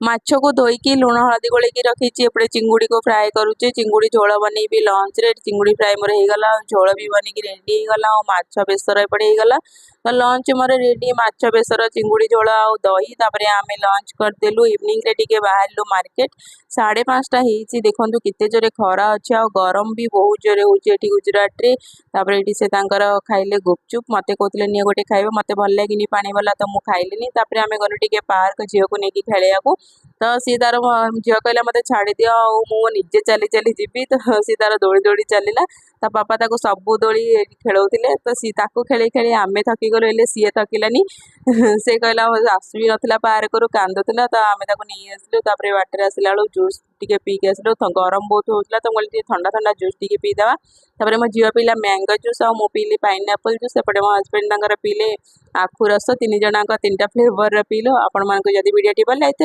माछ को धोईकी लुण हलदी गोलेकी रखी एपटे चिंगुड़ी को फ्राए करुचे चिंगुड़ी झोल बनईबी लंच रे चिंगुड़ी फ्राए मोर होगला झोल भी बनिकी रेडी होगला और माछ बेसर एपटे होगला तो लंच मोर रेडी माछ बेसर चिंगुड़ी झोल आ दही तापरे आमे लंच करदेलु इवनिंग रे टिके बाहरलु मार्केट 5:30 होईची देखंतु केते जोरे खरा अछि आ गरम भी बहुत जोरे होची एठी गुजरात रे तापरे एठी से तांकर खाइले गुपचुप मते कहतले निया गोटे खाइबो मते भल लागिनी पानी वाला तो मु खाइलिनी तापरे आमे गनु टिके पार्क झियो को नेकी खेलिया को तो सी तार झील कहला मत छाड़ी दियो मु निजे चली चली जीवी तो सी तार दौड़ी दौड़ी चलला ता पापा ताको सबू दोली खेलौथिले तो सी ताको खेली खेली आमे थकी गलो एले सी थकिलानी से कहला आसु भी नथिला पार्क रू कांदुथिला तो आमे ताको नहीं आसलु तापरे बाटर आसला बेलू जूस टिके पी के आसलु गरम बहुत होतला तो मोल ठंडा ठंडा जूस टिके पी देवा तापरे मो झील पीला मैंगो जूस और मु पीली पाइनएप्पल जूस एपटे मो हस्बैंड तांकर पीले आखु रस 3 जणांक 3टा फ्लेवर पीलो आपण मानको जदी वीडियो टी भल लाइते